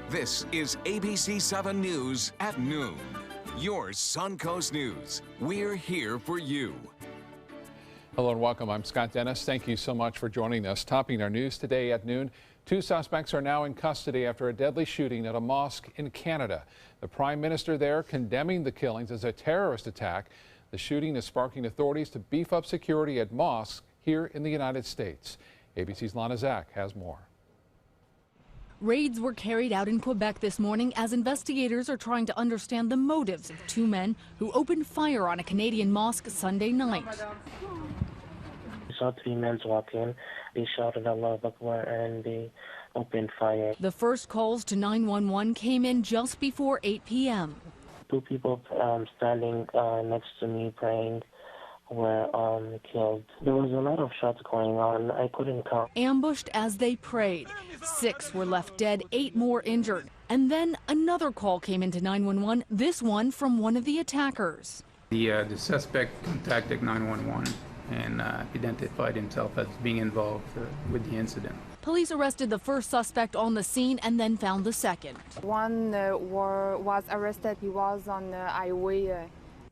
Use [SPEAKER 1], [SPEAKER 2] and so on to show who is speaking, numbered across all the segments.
[SPEAKER 1] This is ABC 7 News at noon. Your Suncoast News. We're here for you.
[SPEAKER 2] Hello and welcome. I'm Scott Dennis. Thank you so much for joining us. Topping our news today at noon, 2 suspects are now in custody after a deadly shooting at a mosque in Canada. The Prime Minister there condemning the killings as a terrorist attack. The shooting is sparking authorities to beef up security at mosques here in the United States. ABC's Lana Zach has more.
[SPEAKER 3] Raids were carried out in Quebec this morning as investigators are trying to understand the motives of 2 men who opened fire on a Canadian mosque Sunday night.
[SPEAKER 4] We saw 3 men walk in. They shouted Allah Akbar and they opened fire.
[SPEAKER 3] The first calls to 911 came in just before 8 p.m.
[SPEAKER 4] 2 people standing next to me praying were killed. There was a lot of shots going on. I couldn't count.
[SPEAKER 3] Ambushed as they prayed. 6 were left dead, 8 more injured. And then another call came into 911, this one from one of the attackers.
[SPEAKER 5] The suspect contacted 911 and identified himself as being involved with the incident.
[SPEAKER 3] Police arrested the first suspect on the scene and then found the second.
[SPEAKER 6] One was arrested. He was on the highway.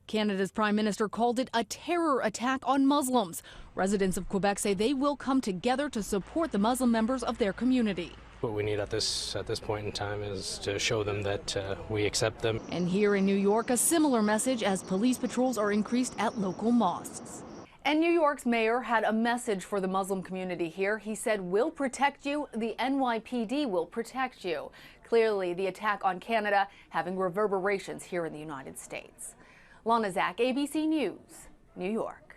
[SPEAKER 3] Canada's Prime Minister called it a terror attack on Muslims. Residents of Quebec say they will come together to support the Muslim members of their community.
[SPEAKER 7] What we need at this point in time is to show them that we accept them.
[SPEAKER 3] And here in New York, a similar message as police patrols are increased at local mosques. And New York's mayor had a message for the Muslim community here. He said, "We'll protect you. The NYPD will protect you." Clearly, the attack on Canada having reverberations here in the United States. Lana Zach, ABC News, New York.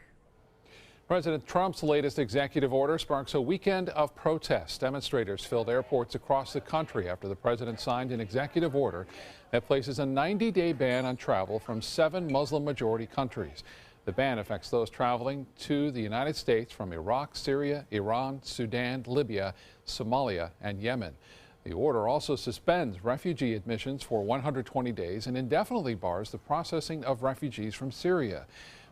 [SPEAKER 2] President Trump's latest executive order sparks a weekend of protests. Demonstrators filled airports across the country after the president signed an executive order that places a 90-day ban on travel from 7 Muslim-majority countries. The ban affects those traveling to the United States from Iraq, Syria, Iran, Sudan, Libya, Somalia, and Yemen. The order also suspends refugee admissions for 120 days and indefinitely bars the processing of refugees from Syria.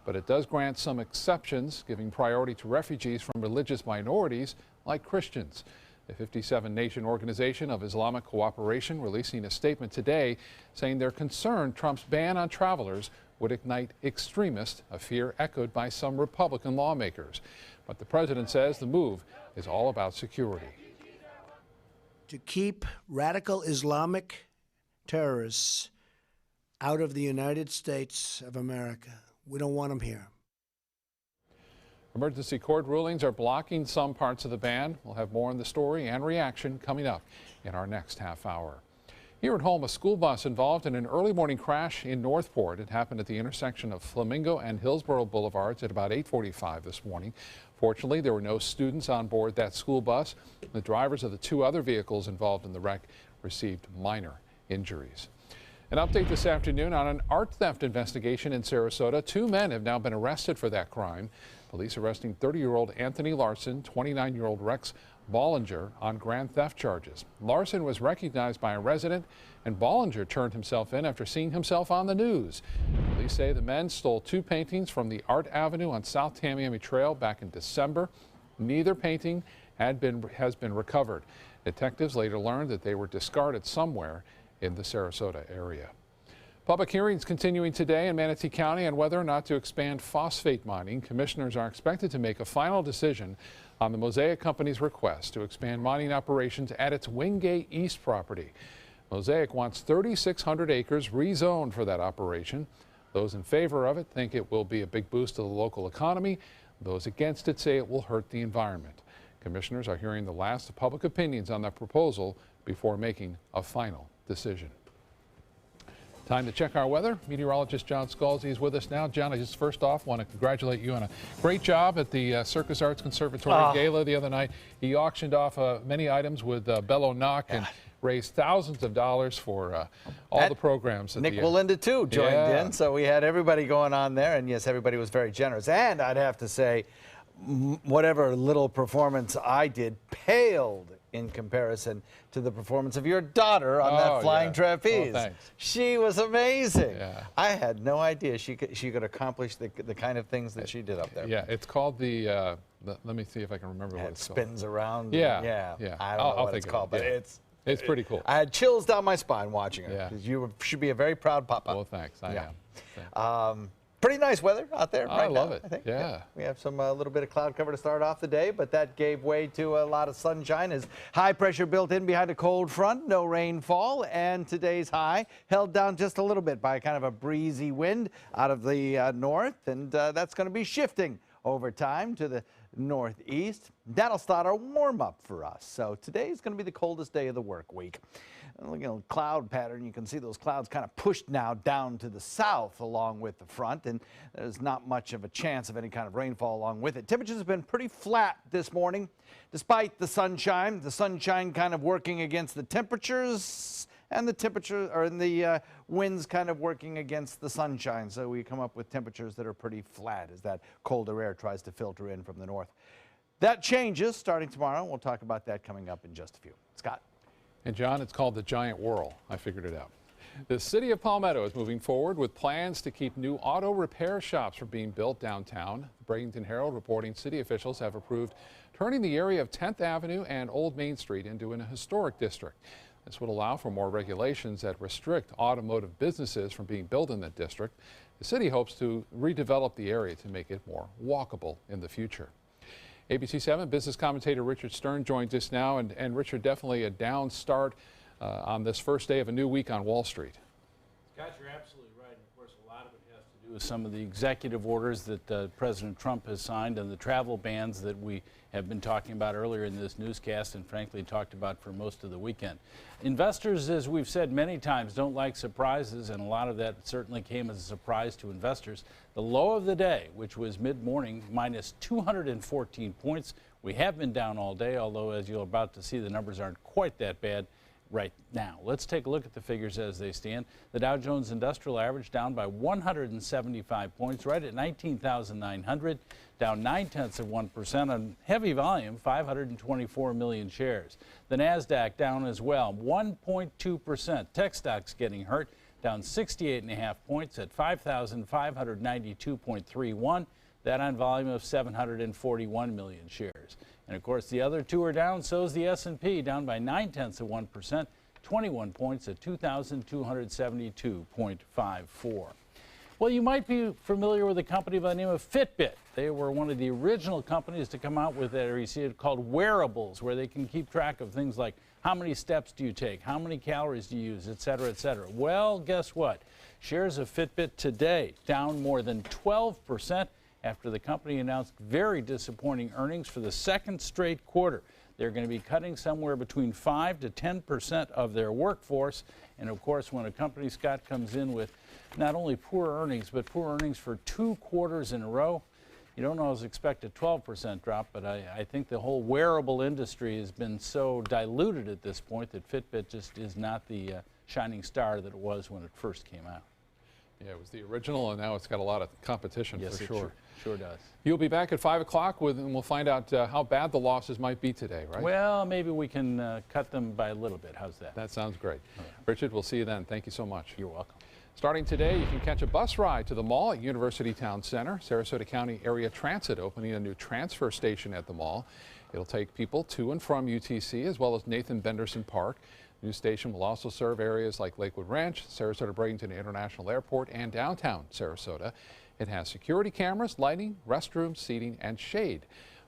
[SPEAKER 2] But it does grant some exceptions, giving priority to refugees from religious minorities like Christians. The 57-nation Organization of Islamic Cooperation releasing a statement today saying they're concerned Trump's ban on travelers would ignite extremists, a fear echoed by some Republican lawmakers. But the president says the move is all about security.
[SPEAKER 8] To keep radical Islamic terrorists out of the United States of America. We don't want them here.
[SPEAKER 2] Emergency court rulings are blocking some parts of the ban. We'll have more on the story and reaction coming up in our next half hour. Here at home, a school bus involved in an early morning crash in Northport. It happened at the intersection of Flamingo and Hillsborough Boulevards at about 8:45 this morning. Fortunately, there were no students on board that school bus. The drivers of the 2 other vehicles involved in the wreck received minor injuries. An update this afternoon on an art theft investigation in Sarasota. 2 men have now been arrested for that crime. Police arresting 30-year-old Anthony Larson, 29-year-old Rex Bollinger on grand theft charges. Larson was recognized by a resident, and Bollinger turned himself in after seeing himself on the news. Police say the men stole 2 paintings from the Art Avenue on South Tamiami Trail back in December. Neither painting has been recovered. Detectives later learned that they were discarded somewhere in the Sarasota area. Public hearings continuing today in Manatee County on whether or not to expand phosphate mining. Commissioners are expected to make a final decision on the Mosaic Company's request to expand mining operations at its Wingate East property. Mosaic wants 3,600 acres rezoned for that operation. Those in favor of it think it will be a big boost to the local economy. Those against it say it will hurt the environment. Commissioners are hearing the last of public opinions on that proposal before making a final decision. Time to check our weather. Meteorologist John Scalzi is with us now. John, I just first off want to congratulate you on a great job at the Circus Arts Conservatory Gala the other night. He auctioned off many items with Bello Knock and raised thousands of dollars for all the programs.
[SPEAKER 9] Nick Walinda, too, joined in. So we had everybody going on there. And, yes, everybody was very generous. And I'd have to say, whatever little performance I did paled in comparison to the performance of your daughter on that flying trapeze.
[SPEAKER 2] Oh, thanks.
[SPEAKER 9] She was amazing.
[SPEAKER 2] Yeah.
[SPEAKER 9] I had no idea she could accomplish the kind of things that she did up there.
[SPEAKER 2] Yeah, it's called the let me see if I can remember what it's called.
[SPEAKER 9] Spins around.
[SPEAKER 2] Yeah.
[SPEAKER 9] I don't know what it's called, but it's
[SPEAKER 2] It's pretty cool.
[SPEAKER 9] I had chills down my spine watching it.
[SPEAKER 2] Yeah.
[SPEAKER 9] You should be a very proud papa.
[SPEAKER 2] Well, thanks. I am. Thanks.
[SPEAKER 9] Pretty nice weather out there right now.
[SPEAKER 2] I love it.
[SPEAKER 9] I think.
[SPEAKER 2] Yeah.
[SPEAKER 9] We have some little bit of cloud cover to start off the day, but that gave way to a lot of sunshine as high pressure built in behind a cold front, no rainfall, and today's high held down just a little bit by kind of a breezy wind out of the north, and that's going to be shifting over time to the northeast. That'll start our warm up for us. So today is going to be the coldest day of the work week. Look at the cloud pattern. You can see those clouds kind of pushed now down to the south along with the front, and there's not much of a chance of any kind of rainfall along with it. Temperatures have been pretty flat this morning, despite the sunshine. The sunshine kind of working against the temperatures, and the winds kind of working against the sunshine. So we come up with temperatures that are pretty flat as that colder air tries to filter in from the north. That changes starting tomorrow. We'll talk about that coming up in just a few. Scott.
[SPEAKER 2] And John, it's called the Giant Whirl. I figured it out. The city of Palmetto is moving forward with plans to keep new auto repair shops from being built downtown. The Bradenton Herald reporting city officials have approved turning the area of 10th Avenue and Old Main Street into an historic district. This would allow for more regulations that restrict automotive businesses from being built in that district. The city hopes to redevelop the area to make it more walkable in the future. ABC 7 business commentator Richard Stern joins us now. And Richard, definitely a down start on this first day of a new week on Wall Street.
[SPEAKER 10] Scott, you're absolutely right. And of course, a lot of it has to do with some of the executive orders that President Trump has signed and the travel bans that we have been talking about earlier in this newscast and frankly talked about for most of the weekend. Investors, as we've said many times, don't like surprises, and a lot of that certainly came as a surprise to investors. The low of the day, which was mid-morning, minus 214 points. We have been down all day, although as you're about to see, the numbers aren't quite that bad right now. Let's take a look at the figures as they stand. The Dow Jones Industrial Average down by 175 points, right at 19,900, down 0.9% on heavy volume, 524 million shares. The NASDAQ down as well, 1.2%. Tech stocks getting hurt, down 68.5 points at 5,592.31. That on volume of 741 million shares. And of course, the other two are down. So is the S&P, down by 0.9%, 21 points at 2,272.54. Well, you might be familiar with a company by the name of Fitbit. They were one of the original companies to come out with that, or you see it called wearables, where they can keep track of things like how many steps do you take, how many calories do you use, et cetera, et cetera. Well, guess what? Shares of Fitbit today down more than 12%. After the company announced very disappointing earnings for the second straight quarter. They're going to be cutting somewhere between 5 to 10% of their workforce. And of course, when a company, Scott, comes in with not only poor earnings, but poor earnings for 2 quarters in a row, you don't always expect a 12% drop, but I think the whole wearable industry has been so diluted at this point that Fitbit just is not the shining star that it was when it first came out.
[SPEAKER 2] Yeah, it was the original, and now it's got a lot of competition,
[SPEAKER 10] yes,
[SPEAKER 2] for sure.
[SPEAKER 10] Sure does.
[SPEAKER 2] You'll be back at 5 o'clock, and we'll find out how bad the losses might be today, right?
[SPEAKER 10] Well, maybe we can cut them by a little bit. How's that?
[SPEAKER 2] That sounds great. Right. Richard, we'll see you then. Thank you so much.
[SPEAKER 10] You're welcome.
[SPEAKER 2] Starting today, you can catch a bus ride to the mall at University Town Center. Sarasota County Area Transit opening a new transfer station at the mall. It'll take people to and from UTC, as well as Nathan Benderson Park. The new station will also serve areas like Lakewood Ranch, Sarasota Bradenton International Airport, and downtown Sarasota. It has security cameras, lighting, restrooms, seating, and shade.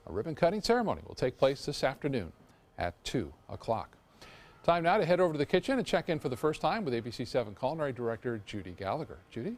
[SPEAKER 2] A ribbon-cutting ceremony will take place this afternoon at 2 o'clock. Time now to head over to the kitchen and check in for the first time with ABC 7 Culinary Director Judy Gallagher. Judy?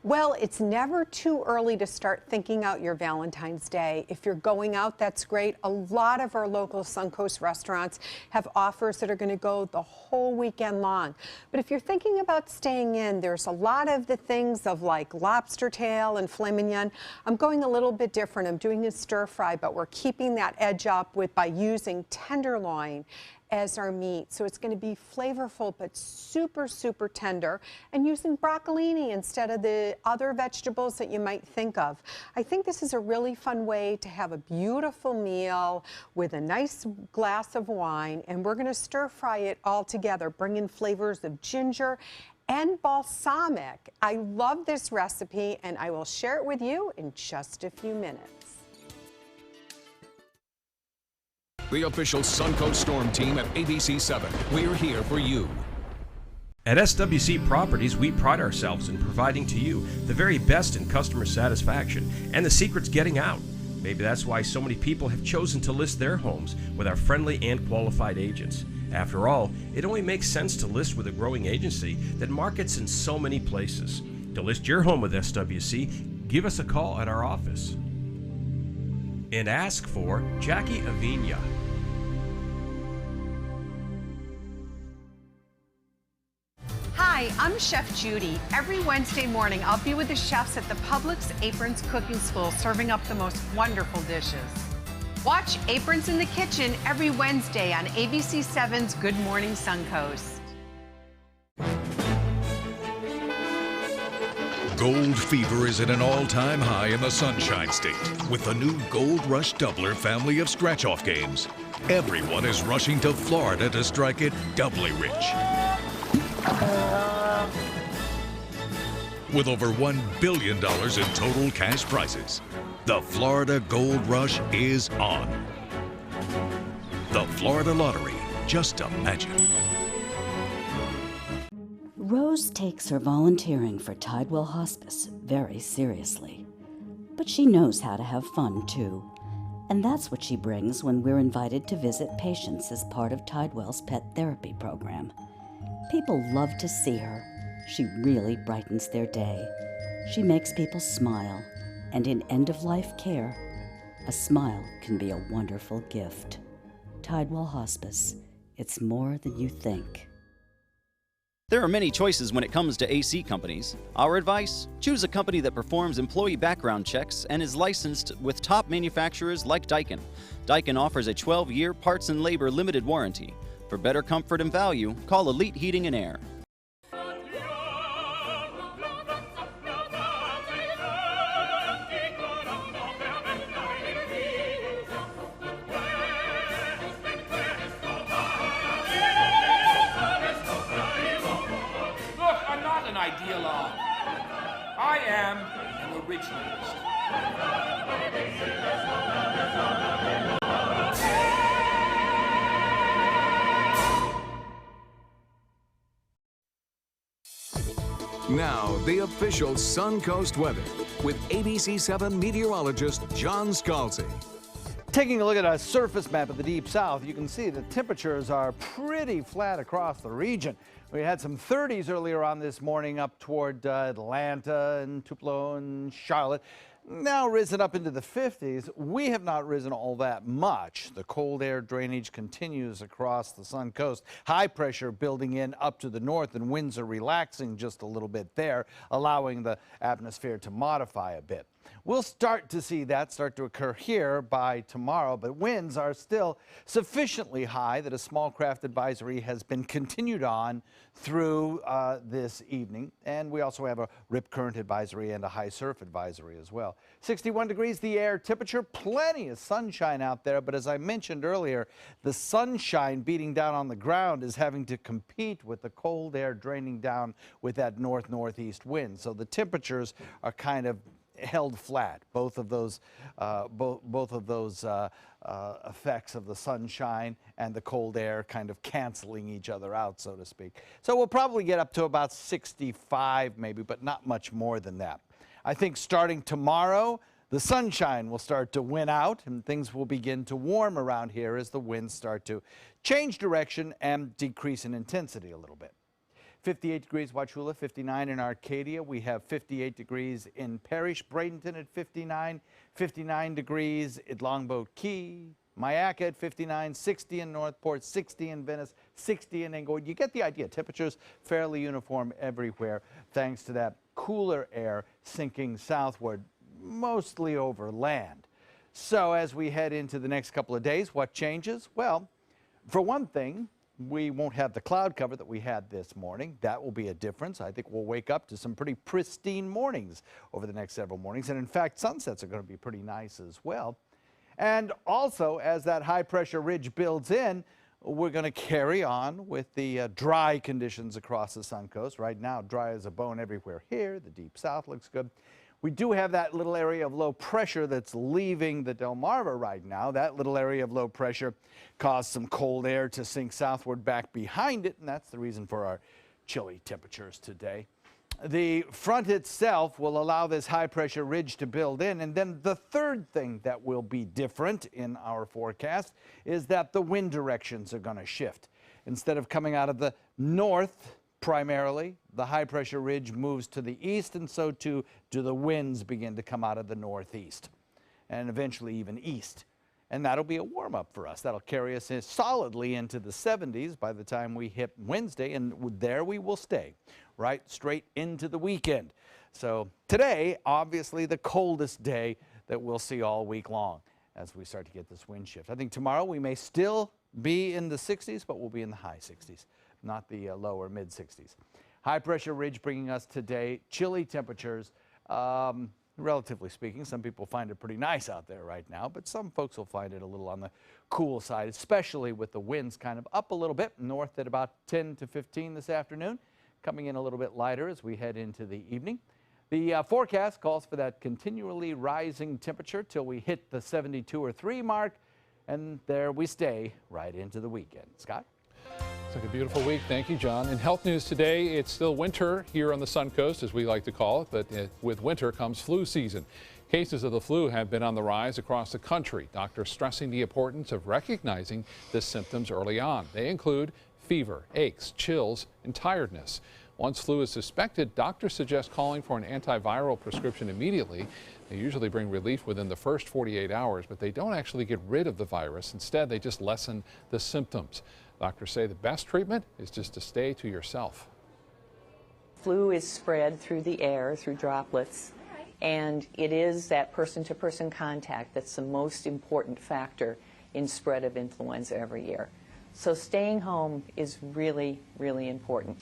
[SPEAKER 11] Well, it's never too early to start thinking out your Valentine's Day. If you're going out, that's great. A lot of our local Suncoast restaurants have offers that are going to go the whole weekend long. But if you're thinking about staying in, there's a lot of the things of like lobster tail and filet mignon. I'm going a little bit different. I'm doing a stir fry, but we're keeping that edge up by using tenderloin as our meat. So it's going to be flavorful but super, super tender, and using broccolini instead of the other vegetables that you might think of. I think this is a really fun way to have a beautiful meal with a nice glass of wine, and we're going to stir fry it all together, bring in flavors of ginger and balsamic. I love this recipe, and I will share it with you in just a few minutes.
[SPEAKER 1] The official Suncoast Storm team at ABC7. We're here for you.
[SPEAKER 12] At SWC Properties, we pride ourselves in providing to you the very best in customer satisfaction, and the secret's getting out. Maybe that's why so many people have chosen to list their homes with our friendly and qualified agents. After all, it only makes sense to list with a growing agency that markets in so many places. To list your home with SWC, give us a call at our office and ask for Jackie Avina.
[SPEAKER 13] Hi, I'm Chef Judy. Every Wednesday morning, I'll be with the chefs at the Publix Aprons Cooking School serving up the most wonderful dishes. Watch Aprons in the Kitchen every Wednesday on ABC7's Good Morning Suncoast.
[SPEAKER 14] Gold fever is at an all-time high in the Sunshine State with the new Gold Rush Doubler family of scratch-off games. Everyone is rushing to Florida to strike it doubly rich. With over $1 billion in total cash prizes, the Florida Gold Rush is on. The Florida Lottery, just imagine.
[SPEAKER 15] Rose takes her volunteering for Tidewell Hospice very seriously. But she knows how to have fun, too. And that's what she brings when we're invited to visit patients as part of Tidewell's pet therapy program. People love to see her. She really brightens their day. She makes people smile. And in end-of-life care, a smile can be a wonderful gift. Tidewell Hospice. It's more than you think.
[SPEAKER 16] There are many choices when it comes to AC companies. Our advice? Choose a company that performs employee background checks and is licensed with top manufacturers like Daikin. Daikin offers a 12-year parts and labor limited warranty. For better comfort and value, call Elite Heating and Air.
[SPEAKER 17] Ideologue. I am an originalist.
[SPEAKER 1] Now, the official Suncoast weather with ABC7 meteorologist John Scalzi.
[SPEAKER 9] Taking a look at a surface map of the Deep South, you can see the temperatures are pretty flat across the region. We had some 30s earlier on this morning up toward Atlanta and Tupelo and Charlotte. Now risen up into the 50s. We have not risen all that much. The cold air drainage continues across the Suncoast. High pressure building in up to the north, and winds are relaxing just a little bit there, allowing the atmosphere to modify a bit. We'll start to see that start to occur here by tomorrow, but winds are still sufficiently high that a small craft advisory has been continued on through this evening. And we also have a rip current advisory and a high surf advisory as well. 61 degrees the air temperature, plenty of sunshine out there, but as I mentioned earlier, the sunshine beating down on the ground is having to compete with the cold air draining down with that north-northeast wind. So the temperatures are kind of held flat. Both of those effects of the sunshine and the cold air kind of canceling each other out, so to speak. So we'll probably get up to about 65 maybe, but not much more than that. I think starting tomorrow, the sunshine will start to win out and things will begin to warm around here as the winds start to change direction and decrease in intensity a little bit. 58 degrees Wauchula, 59 in Arcadia. We have 58 degrees in Parrish, Bradenton at 59, 59 degrees at Longboat Key, Myakka at 59, 60 in Northport, 60 in Venice, 60 in Englewood. You get the idea. Temperatures fairly uniform everywhere thanks to that cooler air sinking southward, mostly over land. So as we head into the next couple of days, what changes? Well, for one thing, we won't have the cloud cover that we had this morning. That will be a difference. I think we'll wake up to some pretty pristine mornings over the next several mornings. And in fact, sunsets are going to be pretty nice as well. And also, as that high pressure ridge builds in, we're going to carry on with the dry conditions across the Suncoast. Right now, dry as a bone everywhere here. The Deep South looks good. We do have that little area of low pressure that's leaving the Delmarva right now. That little area of low pressure caused some cold air to sink southward back behind it, and that's the reason for our chilly temperatures today. The front itself will allow this high pressure ridge to build in. And then the third thing that will be different in our forecast is that the wind directions are going to shift. Instead of coming out of the north primarily, the high pressure ridge moves to the east, and so too do the winds begin to come out of the northeast and eventually even east. And that'll be a warm up for us. That'll carry us solidly into the 70s by the time we hit Wednesday, and there we will stay right straight into the weekend. So today, obviously the coldest day that we'll see all week long as we start to get this wind shift. I think tomorrow we may still be in the 60s, but we'll be in the high 60s, not the lower mid 60s. High pressure ridge bringing us today chilly temperatures. Relatively speaking, some people find it pretty nice out there right now, but some folks will find it a little on the cool side, especially with the winds kind of up a little bit, north at about 10 to 15 this afternoon, coming in a little bit lighter as we head into the evening. The forecast calls for that continually rising temperature till we hit the 72 or 3 mark, and there we stay right into the weekend. Scott?
[SPEAKER 2] It's like a beautiful week. Thank you, John. In health news today, it's still winter here on the Suncoast, as we like to call it, but with winter comes flu season. Cases of the flu have been on the rise across the country. Doctors stressing the importance of recognizing the symptoms early on. They include fever, aches, chills, and tiredness. Once flu is suspected, doctors suggest calling for an antiviral prescription immediately. They usually bring relief within the first 48 hours, but they don't actually get rid of the virus. Instead, they just lessen the symptoms. Doctors say the best treatment is just to stay to yourself.
[SPEAKER 18] Flu is spread through the air, through droplets, and it is that person-to-person contact that's the most important factor in spread of influenza every year. So staying home is really, really important.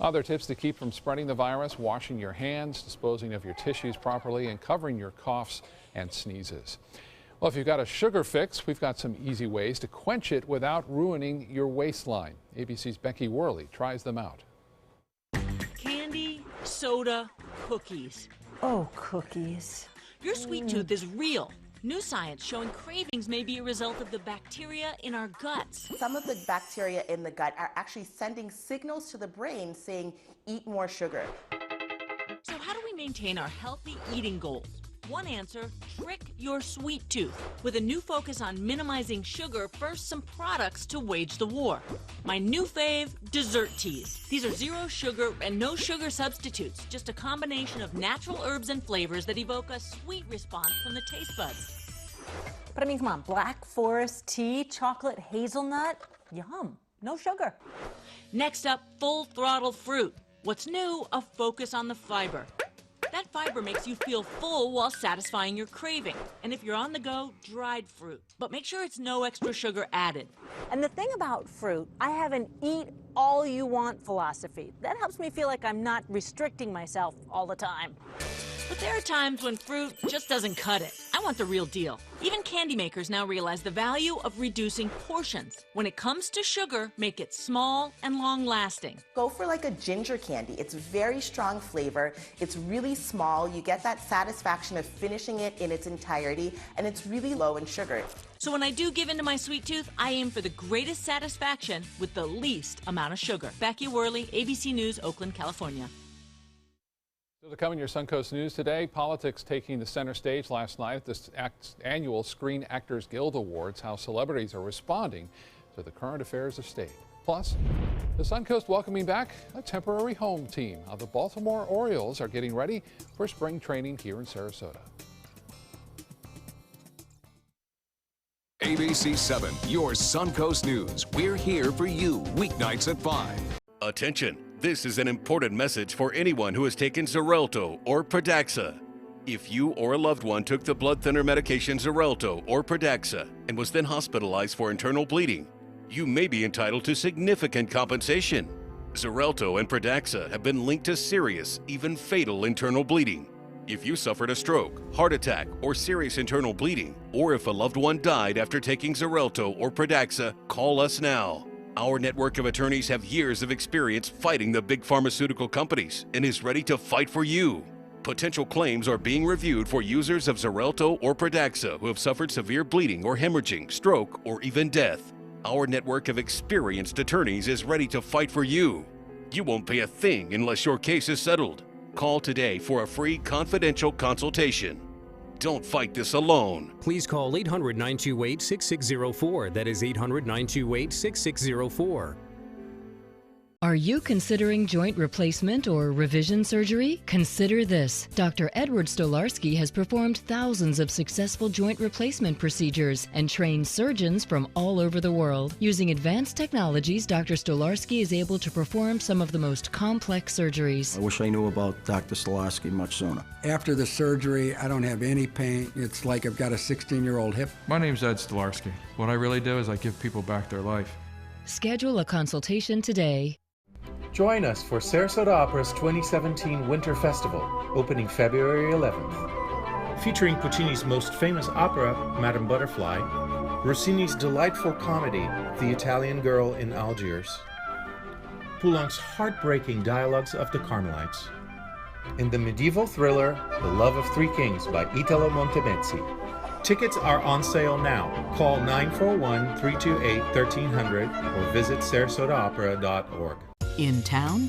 [SPEAKER 2] Other tips to keep from spreading the virus: washing your hands, disposing of your tissues properly, and covering your coughs and sneezes. Well, if you've got a sugar fix, we've got some easy ways to quench it without ruining your waistline. ABC's Becky Worley tries them out.
[SPEAKER 19] Candy, soda, cookies.
[SPEAKER 20] Oh, cookies.
[SPEAKER 19] Your sweet tooth is real. New science showing cravings may be a result of the bacteria in our guts.
[SPEAKER 21] Some of the bacteria in the gut are actually sending signals to the brain saying, eat more sugar.
[SPEAKER 19] So how do we maintain our healthy eating goals? One answer: trick your sweet tooth. With a new focus on minimizing sugar, first some products to wage the war. My new fave, dessert teas. These are zero sugar and no sugar substitutes, just a combination of natural herbs and flavors that evoke a sweet response from the taste buds.
[SPEAKER 20] But I mean, come on, Black Forest tea, chocolate hazelnut, yum, no sugar.
[SPEAKER 19] Next up, full throttle fruit. What's new? A focus on the fiber. That fiber makes you feel full while satisfying your craving. And if you're on the go, dried fruit. But make sure it's no extra sugar added.
[SPEAKER 20] And the thing about fruit, I have an eat all you want philosophy. That helps me feel like I'm not restricting myself all the time.
[SPEAKER 19] But there are times when fruit just doesn't cut it. I want the real deal. Even candy makers now realize the value of reducing portions. When it comes to sugar, make it small and long-lasting.
[SPEAKER 21] Go for like a ginger candy. It's very strong flavor. It's really small. You get that satisfaction of finishing it in its entirety, and it's really low in sugar.
[SPEAKER 19] So when I do give in to my sweet tooth, I aim for the greatest satisfaction with the least amount of sugar. Becky Worley, ABC News, Oakland, California.
[SPEAKER 2] Still to come in your Suncoast News today, politics taking the center stage last night at this annual Screen Actors Guild Awards, how celebrities are responding to the current affairs of state. Plus, the Suncoast welcoming back a temporary home team. How the Baltimore Orioles are getting ready for spring training here in Sarasota.
[SPEAKER 1] ABC 7, your Suncoast News. We're here for you weeknights at 5.
[SPEAKER 22] Attention. This is an important message for anyone who has taken Xarelto or Pradaxa. If you or a loved one took the blood thinner medication Xarelto or Pradaxa and was then hospitalized for internal bleeding, you may be entitled to significant compensation. Xarelto and Pradaxa have been linked to serious, even fatal internal bleeding. If you suffered a stroke, heart attack, or serious internal bleeding, or if a loved one died after taking Xarelto or Pradaxa, call us now. Our network of attorneys have years of experience fighting the big pharmaceutical companies and is ready to fight for you. Potential claims are being reviewed for users of Xarelto or Pradaxa who have suffered severe bleeding or hemorrhaging, stroke, or even death. Our network of experienced attorneys is ready to fight for you. You won't pay a thing unless your case is settled. Call today for a free confidential consultation. Don't fight this alone.
[SPEAKER 4] Please call 800-928-6604. That is 800-928-6604.
[SPEAKER 5] Are you considering joint replacement or revision surgery? Consider this. Dr. Edward Stolarski has performed thousands of successful joint replacement procedures and trained surgeons from all over the world. Using advanced technologies, Dr. Stolarski is able to perform some of the most complex surgeries.
[SPEAKER 23] I wish I knew about Dr. Stolarski much sooner.
[SPEAKER 24] After the surgery, I don't have any pain. It's like I've got a 16-year-old hip.
[SPEAKER 25] My name's Ed Stolarski. What I really do is I give people back their life.
[SPEAKER 5] Schedule a consultation today.
[SPEAKER 26] Join us for Sarasota Opera's 2017 Winter Festival, opening February 11th. Featuring Puccini's most famous opera, Madame Butterfly, Rossini's delightful comedy, The Italian Girl in Algiers, Poulenc's heartbreaking dialogues of the Carmelites, and the medieval thriller, The Love of Three Kings by Italo Montemezzi. Tickets are on sale now. Call 941-328-1300 or visit sarasotaopera.org.
[SPEAKER 27] In town?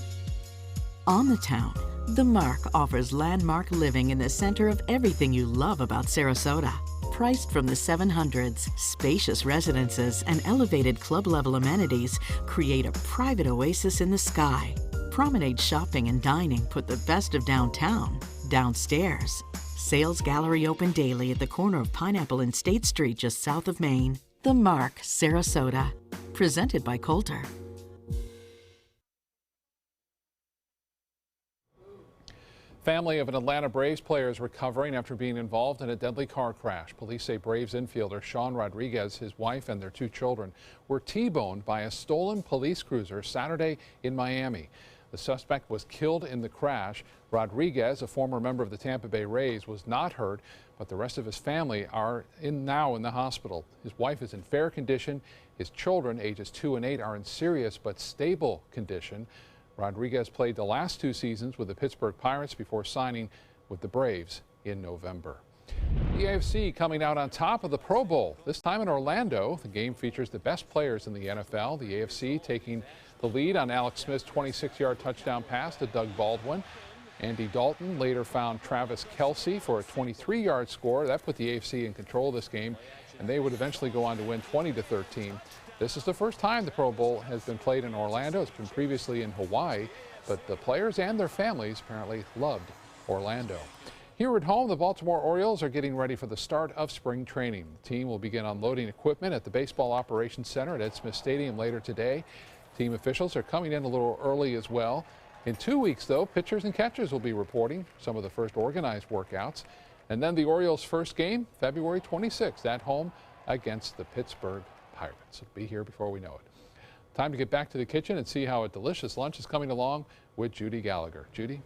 [SPEAKER 27] On the town, The Mark offers landmark living in the center of everything you love about Sarasota. Priced from the 700s, spacious residences and elevated club-level amenities create a private oasis in the sky. Promenade shopping and dining put the best of downtown downstairs. Sales gallery open daily at the corner of Pineapple and State Street just south of Main. The Mark, Sarasota. Presented by Coulter.
[SPEAKER 2] Family of an Atlanta Braves player is recovering after being involved in a deadly car crash. Police say Braves infielder Sean Rodriguez, his wife, and their 2 children were T-boned by a stolen police cruiser Saturday in Miami. The suspect was killed in the crash. Rodriguez, a former member of the Tampa Bay Rays, was not hurt, but the rest of his family are now in the hospital. His wife is in fair condition. His children, ages 2 and 8, are in serious but stable condition. Rodriguez played the last 2 seasons with the Pittsburgh Pirates before signing with the Braves in November. The AFC coming out on top of the Pro Bowl, this time in Orlando. The game features the best players in the NFL. The AFC taking the lead on Alex Smith's 26-yard touchdown pass to Doug Baldwin. Andy Dalton later found Travis Kelce for a 23-yard score. That put the AFC in control of this game, and they would eventually go on to win 20-13. This is the first time the Pro Bowl has been played in Orlando. It's been previously in Hawaii, but the players and their families apparently loved Orlando. Here at home, the Baltimore Orioles are getting ready for the start of spring training. The team will begin unloading equipment at the Baseball Operations Center at Ed Smith Stadium later today. Team officials are coming in a little early as well. In 2 weeks, though, pitchers and catchers will be reporting some of the first organized workouts. And then the Orioles' first game, February 26th, at home against the Pittsburgh Pirates. It'll be here before we know it. Time to get back to the kitchen and see how a delicious lunch is coming along with Judy Gallagher. Judy?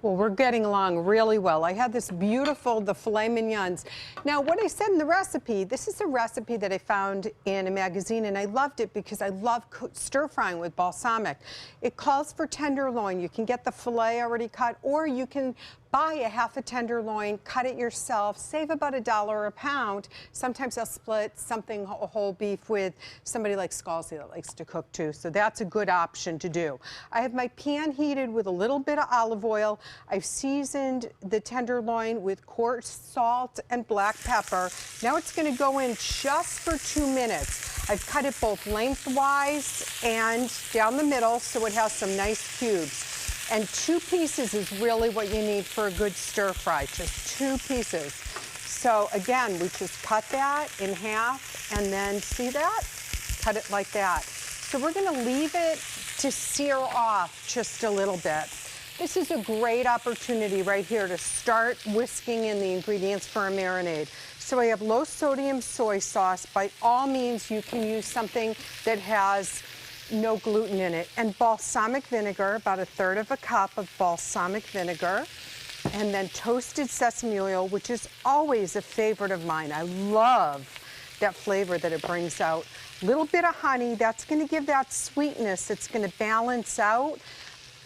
[SPEAKER 11] Well, we're getting along really well. I had this beautiful, the filet mignons. Now, what I said in the recipe, this is a recipe that I found in a magazine, and I loved it because I love stir-frying with balsamic. It calls for tenderloin. You can get the filet already cut, or you can buy a half a tenderloin, cut it yourself, save about $1 a pound. Sometimes I'll split something whole beef with somebody like Scalzi that likes to cook too, so that's a good option to do. I have my pan heated with a little bit of olive oil. I've seasoned the tenderloin with coarse salt and black pepper. Now it's going to go in just for 2 minutes. I've cut it both lengthwise and down the middle so it has some nice cubes. And 2 pieces is really what you need for a good stir fry, just 2 pieces. So again, we just cut that in half and then see that? Cut it like that. So we're gonna leave it to sear off just a little bit. This is a great opportunity right here to start whisking in the ingredients for a marinade. So I have low sodium soy sauce. By all means, you can use something that has no gluten in it. And balsamic vinegar, about 1/3 cup of balsamic vinegar. And then toasted sesame oil, which is always a favorite of mine. I love that flavor that it brings out. A little bit of honey, that's gonna give that sweetness. It's gonna balance out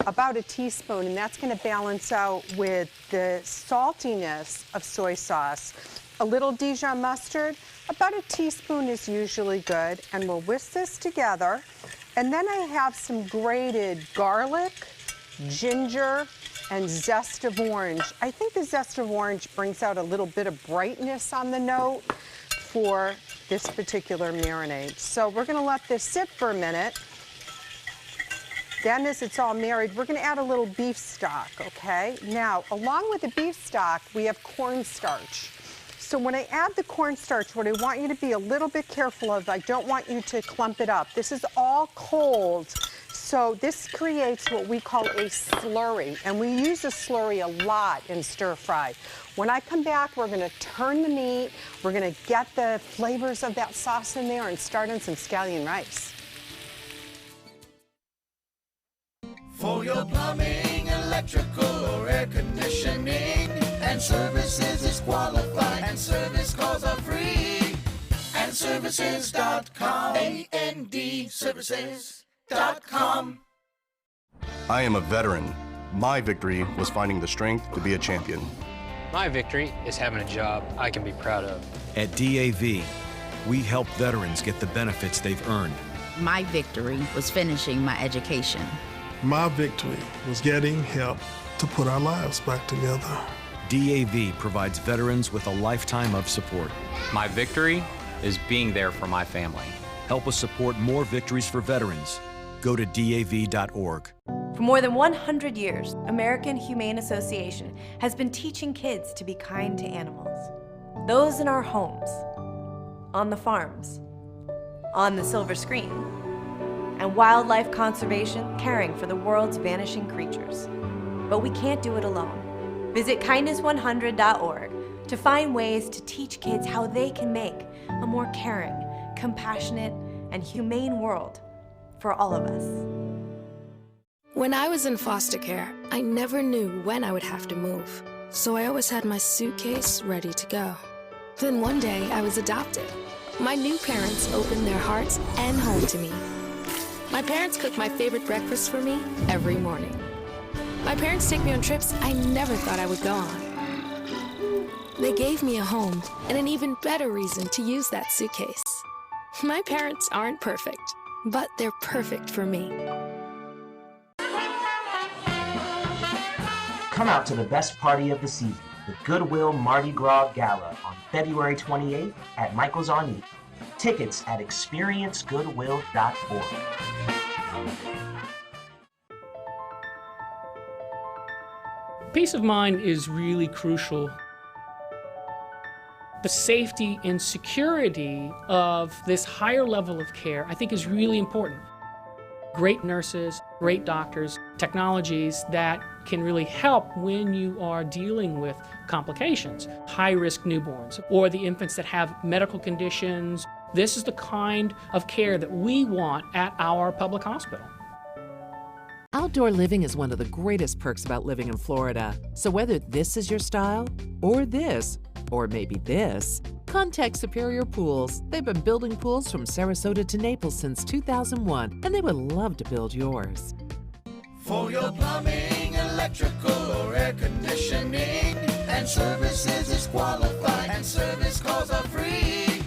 [SPEAKER 11] about a teaspoon, and that's going to balance out with the saltiness of soy sauce. A little Dijon mustard, about a teaspoon is usually good, and we'll whisk this together. And then I have some grated garlic, ginger, and zest of orange. I think the zest of orange brings out a little bit of brightness on the note for this particular marinade. So we're gonna let this sit for a minute. Then as it's all married, we're gonna add a little beef stock, okay? Now, along with the beef stock, we have cornstarch. So when I add the cornstarch, what I want you to be a little bit careful of, I don't want you to clump it up. This is all cold. So this creates what we call a slurry, and we use a slurry a lot in stir fry. When I come back, we're gonna turn the meat, we're gonna get the flavors of that sauce in there and start on some scallion rice.
[SPEAKER 3] For your plumbing, electrical, or air conditioning, and services is qualified, and service calls are free. And services.com, A-N-D, services.com.
[SPEAKER 4] I am a veteran. My victory was finding the strength to be a champion.
[SPEAKER 6] My victory is having a job I can be proud of.
[SPEAKER 7] At DAV, we help veterans get the benefits they've earned.
[SPEAKER 8] My victory was finishing my education.
[SPEAKER 10] My victory was getting help to put our lives back together.
[SPEAKER 7] DAV provides veterans with a lifetime of support.
[SPEAKER 6] My victory is being there for my family.
[SPEAKER 7] Help us support more victories for veterans. Go to DAV.org.
[SPEAKER 12] For more than 100 years, American Humane Association has been teaching kids to be kind to animals. Those in our homes, on the farms, on the silver screen, and wildlife conservation, caring for the world's vanishing creatures. But we can't do it alone. Visit kindness100.org to find ways to teach kids how they can make a more caring, compassionate, and humane world for all of us.
[SPEAKER 28] When I was in foster care, I never knew when I would have to move, so I always had my suitcase ready to go. Then one day, I was adopted. My new parents opened their hearts and home to me. My parents cook my favorite breakfast for me every morning. My parents take me on trips I never thought I would go on. They gave me a home and an even better reason to use that suitcase. My parents aren't perfect, but they're perfect for me.
[SPEAKER 29] Come out to the best party of the season, the Goodwill Mardi Gras Gala on February 28th at Michael's on E. Tickets at experiencegoodwill.org.
[SPEAKER 30] Peace of mind is really crucial. The safety and security of this higher level of care, I think, is really important. Great nurses, great doctors, technologies that can really help when you are dealing with complications, high-risk newborns, or the infants that have medical conditions. This is the kind of care that we want at our public hospital.
[SPEAKER 31] Outdoor living is one of the greatest perks about living in Florida. So whether this is your style, or this, or maybe this, contact Superior Pools. They've been building pools from Sarasota to Naples since 2001, and they would love to build yours.
[SPEAKER 3] For your plumbing, electrical, or air conditioning, and services is qualified, and service calls are free.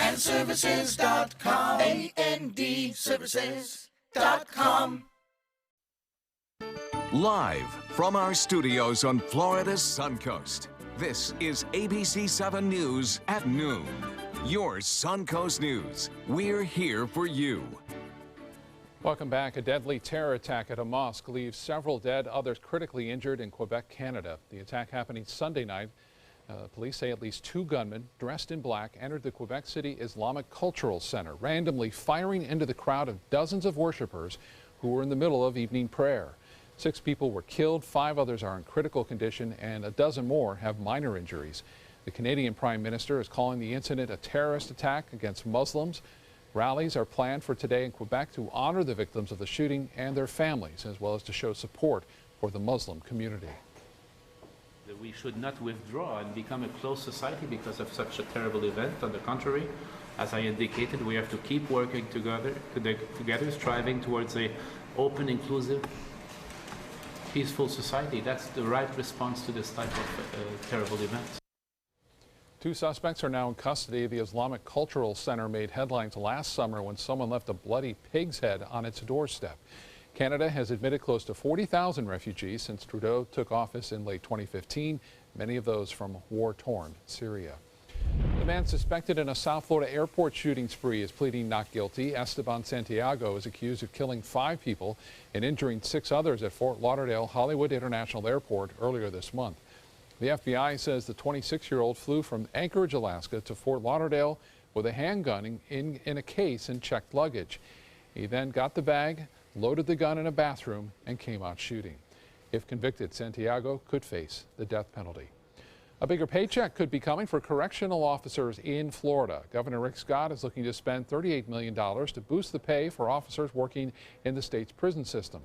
[SPEAKER 3] And services.com, A-N-D, services.com.
[SPEAKER 1] Live from our studios on Florida's Suncoast, this is ABC 7 News at noon. Your Suncoast News. We're here for you.
[SPEAKER 2] Welcome back. A deadly terror attack at a mosque leaves several dead, others critically injured in Quebec, Canada. The attack happening Sunday night. Police say at least 2 gunmen dressed in black entered the Quebec City Islamic Cultural Center, randomly firing into the crowd of dozens of worshipers who were in the middle of evening prayer. 6 people were killed, 5 others are in critical condition, and a dozen more have minor injuries. The Canadian Prime Minister is calling the incident a terrorist attack against Muslims. Rallies are planned for today in Quebec to honor the victims of the shooting and their families, as well as to show support for the Muslim community.
[SPEAKER 32] We should not withdraw and become a closed society because of such a terrible event. On the contrary, as I indicated, we have to keep working together, striving towards an open, inclusive peaceful society. That's the right response to this type of terrible events.
[SPEAKER 2] 2 suspects are now in custody. The Islamic Cultural Center made headlines last summer when someone left a bloody pig's head on its doorstep. Canada has admitted close to 40,000 refugees since Trudeau took office in late 2015, many of those from war-torn Syria. The man suspected in a South Florida airport shooting spree is pleading not guilty. Esteban Santiago is accused of killing 5 people and injuring 6 others at Fort Lauderdale Hollywood International Airport earlier this month. The FBI says the 26-year-old flew from Anchorage, Alaska to Fort Lauderdale with a handgun in a case and checked luggage. He then got the bag, loaded the gun in a bathroom, and came out shooting. If convicted, Santiago could face the death penalty. A bigger paycheck could be coming for correctional officers in Florida. Governor Rick Scott is looking to spend $38 million to boost the pay for officers working in the state's prison system.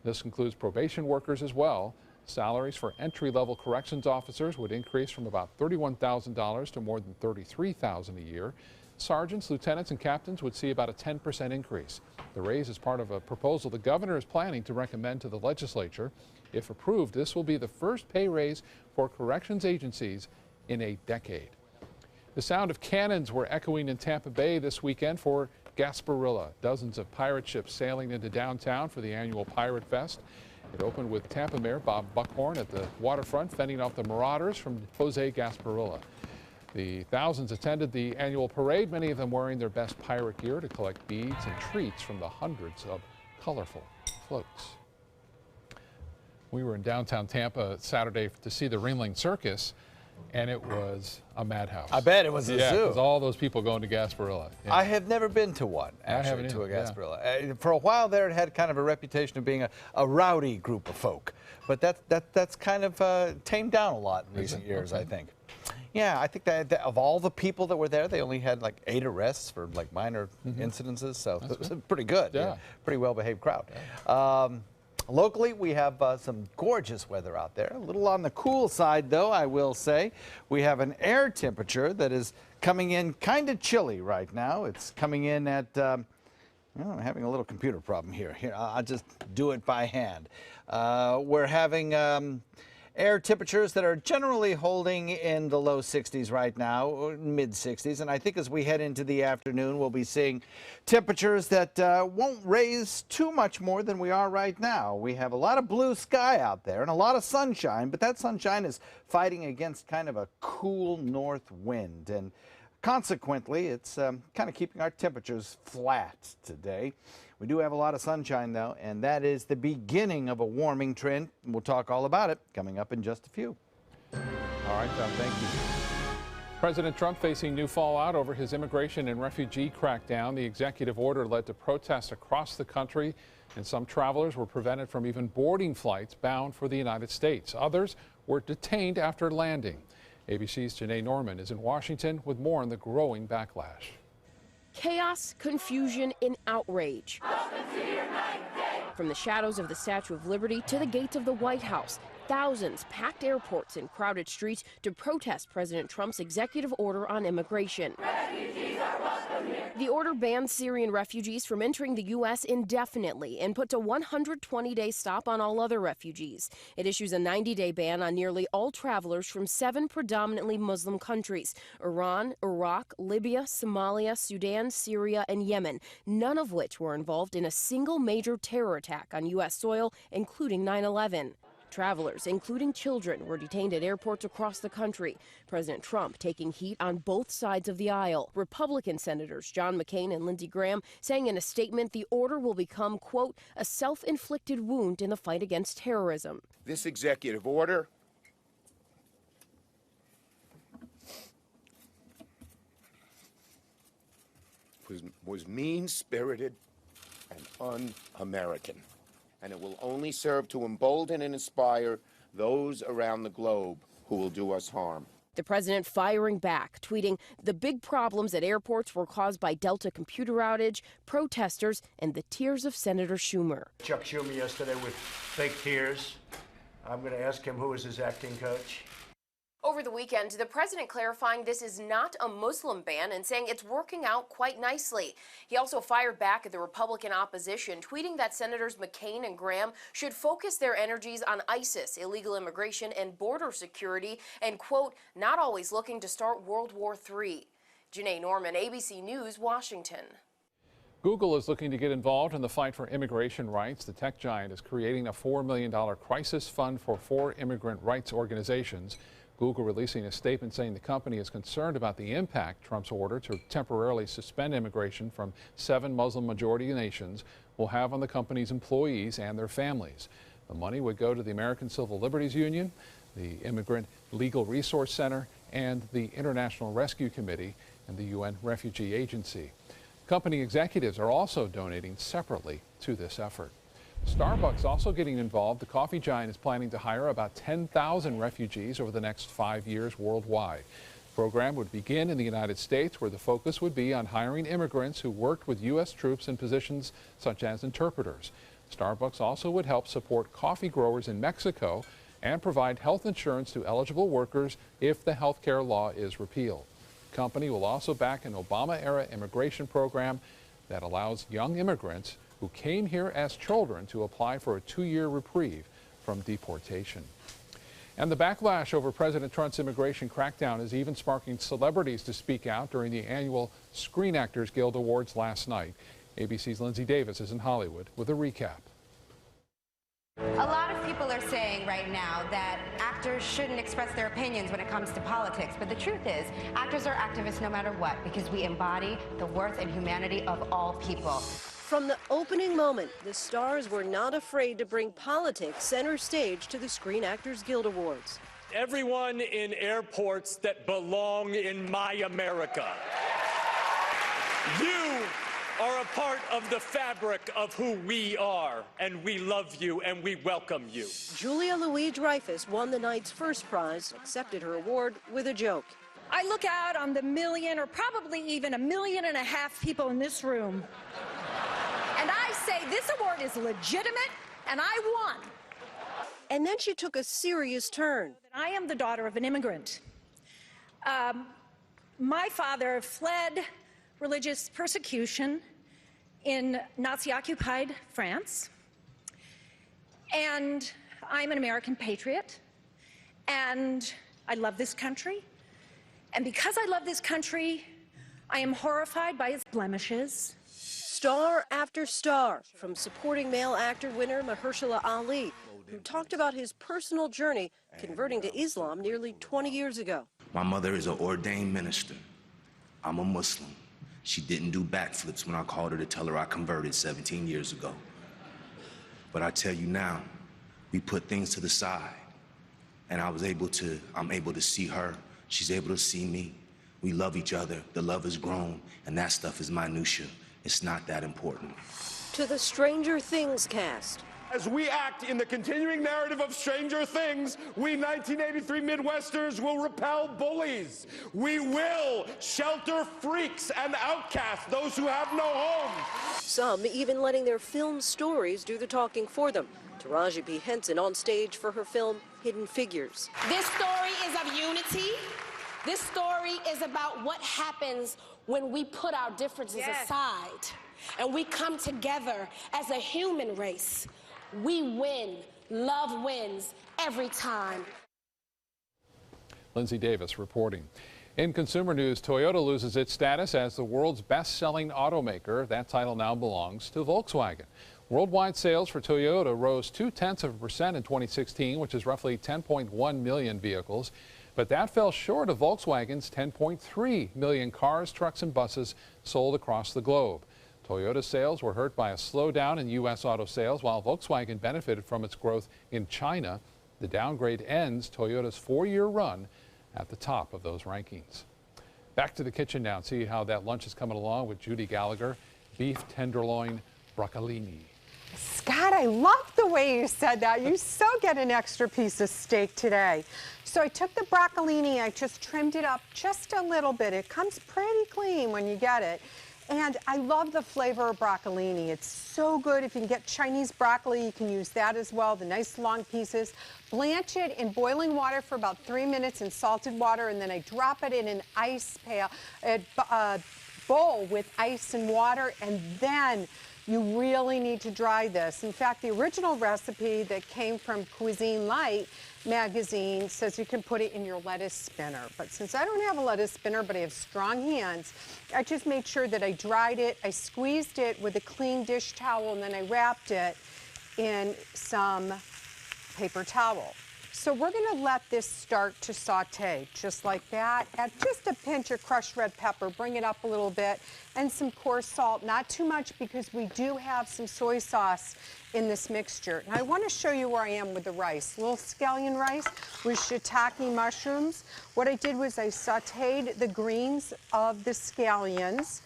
[SPEAKER 2] This includes probation workers as well. Salaries for entry-level corrections officers would increase from about $31,000 to more than $33,000 a year. Sergeants, lieutenants, and captains would see about a 10% increase. The raise is part of a proposal the governor is planning to recommend to the legislature. If approved, this will be the first pay raise for corrections agencies in a decade. The sound of cannons were echoing in Tampa Bay this weekend for Gasparilla. Dozens of pirate ships sailing into downtown for the annual Pirate Fest. It opened with Tampa Mayor Bob Buckhorn at the waterfront fending off the marauders from Jose Gasparilla. The thousands attended the annual parade, many of them wearing their best pirate gear to collect beads and treats from the hundreds of colorful floats. We were in downtown Tampa Saturday to see the Ringling Circus, and it was a madhouse.
[SPEAKER 9] I bet it was a zoo.
[SPEAKER 2] It was all those people going to Gasparilla. Yeah.
[SPEAKER 9] I have never been to one, actually, to a Gasparilla. For a while there, it had kind of a reputation of being a rowdy group of folk. But that's kind of tamed down a lot in recent years, I think. Yeah, I think that of all the people that were there, they only had like 8 arrests for like minor incidences, so it was pretty good. Yeah. Pretty well-behaved crowd. Yeah. Locally, we have some gorgeous weather out there. A little on the cool side, though, I will say. We have an air temperature that is coming in kind of chilly right now. It's coming in at, I'm having a little computer problem here. Here, I'll just do it by hand. We're having air temperatures that are generally holding in the low 60s right now, or mid 60s. And I think as we head into the afternoon, we'll be seeing temperatures that won't raise too much more than we are right now. We have a lot of blue sky out there and a lot of sunshine, but that sunshine is fighting against kind of a cool north wind. And consequently, it's kind of keeping our temperatures flat today. We do have a lot of sunshine, though, and that is the beginning of a warming trend. We'll talk all about it coming up in just a few.
[SPEAKER 2] All right, John, thank you. President Trump facing new fallout over his immigration and refugee crackdown. The executive order led to protests across the country, and some travelers were prevented from even boarding flights bound for the United States. Others were detained after landing. ABC's Janae Norman is in Washington with more on the growing backlash.
[SPEAKER 13] Chaos, confusion, and outrage. From the shadows of the Statue of Liberty to the gates of the White House, thousands packed airports and crowded streets to protest President Trump's executive order on immigration. The order bans Syrian refugees from entering the U.S. indefinitely and puts a 120-day stop on all other refugees. It issues a 90-day ban on nearly all travelers from 7 predominantly Muslim countries: Iran, Iraq, Libya, Somalia, Sudan, Syria, and Yemen, none of which were involved in a single major terror attack on U.S. soil, including 9/11. Travelers, including children, were detained at airports across the country. President Trump taking heat on both sides of the aisle. Republican Senators John McCain and Lindsey Graham saying in a statement the order will become, quote, a self-inflicted wound in the fight against terrorism.
[SPEAKER 14] This executive order was mean-spirited and un-American. And it will only serve to embolden and inspire those around the globe who will do us harm.
[SPEAKER 13] The president firing back, tweeting, the big problems at airports were caused by Delta computer outage, protesters, and the tears of Senator Schumer.
[SPEAKER 15] Chuck Schumer yesterday with fake tears. I'm going to ask him who is his acting coach.
[SPEAKER 13] Over over the weekend, the president clarifying this is not a Muslim ban and saying it's working out quite nicely. He also fired back at the Republican opposition, tweeting that Senators McCain and Graham should focus their energies on ISIS, illegal immigration, and border security, and, quote, not always looking to start World War III. Janae Norman, ABC News, Washington.
[SPEAKER 2] Google is looking to get involved in the fight for immigration rights. The tech giant is creating a $4 million crisis fund for 4 immigrant rights organizations. Google releasing a statement saying the company is concerned about the impact Trump's order to temporarily suspend immigration from 7 Muslim-majority nations will have on the company's employees and their families. The money would go to the American Civil Liberties Union, the Immigrant Legal Resource Center, and the International Rescue Committee and the UN Refugee Agency. Company executives are also donating separately to this effort. Starbucks also getting involved. The coffee giant is planning to hire about 10,000 refugees over the next 5 years worldwide. The program would begin in the United States, where the focus would be on hiring immigrants who worked with U.S. troops in positions such as interpreters. Starbucks also would help support coffee growers in Mexico and provide health insurance to eligible workers if the health care law is repealed. The company will also back an Obama-era immigration program that allows young immigrants who came here as children to apply for a 2-year reprieve from deportation. And the backlash over President Trump's immigration crackdown is even sparking celebrities to speak out during the annual Screen Actors Guild Awards last night. ABC's Lindsay Davis is in Hollywood with a recap.
[SPEAKER 5] A lot of people are saying right now that actors shouldn't express their opinions when it comes to politics, but the truth is, actors are activists no matter what, because we embody the worth and humanity of all people.
[SPEAKER 15] From the opening moment, the stars were not afraid to bring politics center stage to the Screen Actors Guild Awards.
[SPEAKER 16] Everyone in airports that belong in my America. You are a part of the fabric of who we are, and we love you and we welcome you.
[SPEAKER 15] Julia Louis-Dreyfus won the night's first prize, accepted her award with a joke.
[SPEAKER 17] I look out on the million or probably even 1.5 million people in this room, and I say this award is legitimate and I won.
[SPEAKER 15] And then she took a serious turn.
[SPEAKER 17] I am the daughter of an immigrant. My father fled religious persecution in Nazi-occupied France, and I'm an American patriot, and I love this country, and because I love this country, I am horrified by its blemishes.
[SPEAKER 15] Star after star, from supporting male actor winner Mahershala Ali, who talked about his personal journey converting to Islam nearly 20 years ago.
[SPEAKER 18] My mother is an ordained minister. I'm a Muslim. She didn't do backflips when I called her to tell her I converted 17 years ago. But I tell you now, we put things to the side, and I'm able to see her. She's able to see me. We love each other. The love has grown, and that stuff is minutia. It's not that important.
[SPEAKER 15] To the Stranger Things cast.
[SPEAKER 19] As we act in the continuing narrative of Stranger Things, we 1983 Midwesterners will repel bullies. We will shelter freaks and outcasts, those who have no home.
[SPEAKER 15] Some even letting their film stories do the talking for them. Taraji P. Henson on stage for her film Hidden Figures.
[SPEAKER 20] This story is of unity. This story is about what happens when we put our differences aside and we come together as a human race. We win. Love wins every time.
[SPEAKER 2] Lindsay Davis reporting. In consumer news, Toyota loses its status as the world's best-selling automaker. That title now belongs to Volkswagen. Worldwide sales for Toyota rose 0.2% in 2016, which is roughly 10.1 million vehicles. But that fell short of Volkswagen's 10.3 million cars, trucks, and buses sold across the globe. Toyota sales were hurt by a slowdown in U.S. auto sales, while Volkswagen benefited from its growth in China. The downgrade ends Toyota's 4-year run at the top of those rankings. Back to the kitchen now and see how that lunch is coming along with Judy Gallagher. Beef tenderloin broccolini.
[SPEAKER 11] Scott, I love the way you said that. You so get an extra piece of steak today. So I took the broccolini, I just trimmed it up just a little bit. It comes pretty clean when you get it. And I love the flavor of broccolini. It's so good. If you can get Chinese broccoli, you can use that as well, the nice long pieces. Blanch it in boiling water for about 3 minutes in salted water, and then I drop it in an ice pail, bowl with ice and water, and then you really need to dry this. In fact, the original recipe that came from Cuisine Light magazine says you can put it in your lettuce spinner. But since I don't have a lettuce spinner, but I have strong hands, I just made sure that I dried it. I squeezed it with a clean dish towel, and then I wrapped it in some paper towel. So we're gonna let this start to saute, just like that. Add just a pinch of crushed red pepper, bring it up a little bit, and some coarse salt, not too much because we do have some soy sauce in this mixture. And I wanna show you where I am with the rice. Little scallion rice with shiitake mushrooms. What I did was I sauteed the greens of the scallions,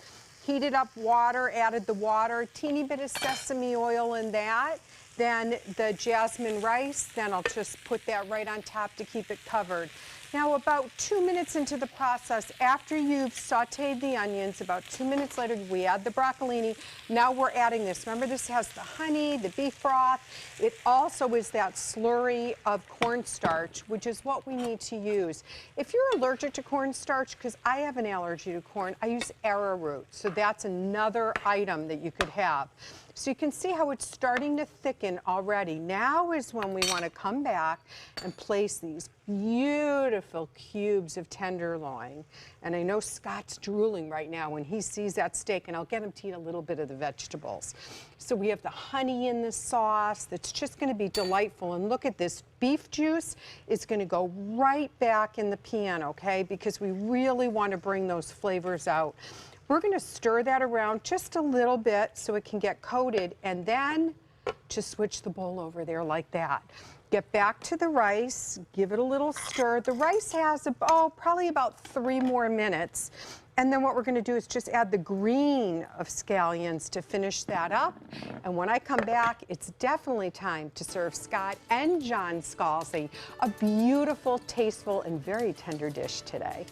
[SPEAKER 11] heated up water, added the water, teeny bit of sesame oil in that, then the jasmine rice, then I'll just put that right on top to keep it covered. Now, about 2 minutes into the process, after you've sauteed the onions, about 2 minutes later, we add the broccolini. Now we're adding this. Remember, this has the honey, the beef broth. It also is that slurry of cornstarch, which is what we need to use. If you're allergic to cornstarch, because I have an allergy to corn, I use arrowroot. So that's another item that you could have. So you can see how it's starting to thicken already. Now is when we want to come back and place these beautiful cubes of tenderloin. And I know Scott's drooling right now when he sees that steak, and I'll get him to eat a little bit of the vegetables. So we have the honey in the sauce that's just going to be delightful. And look at this, beef juice is going to go right back in the pan, okay? Because we really want to bring those flavors out. We're going to stir that around just a little bit so it can get coated, and then just switch the bowl over there like that. Get back to the rice, give it a little stir. The rice has, probably about 3 more minutes. And then what we're going to do is just add the green of scallions to finish that up. And when I come back, it's definitely time to serve Scott and John Scalzi a beautiful, tasteful, and very tender dish today.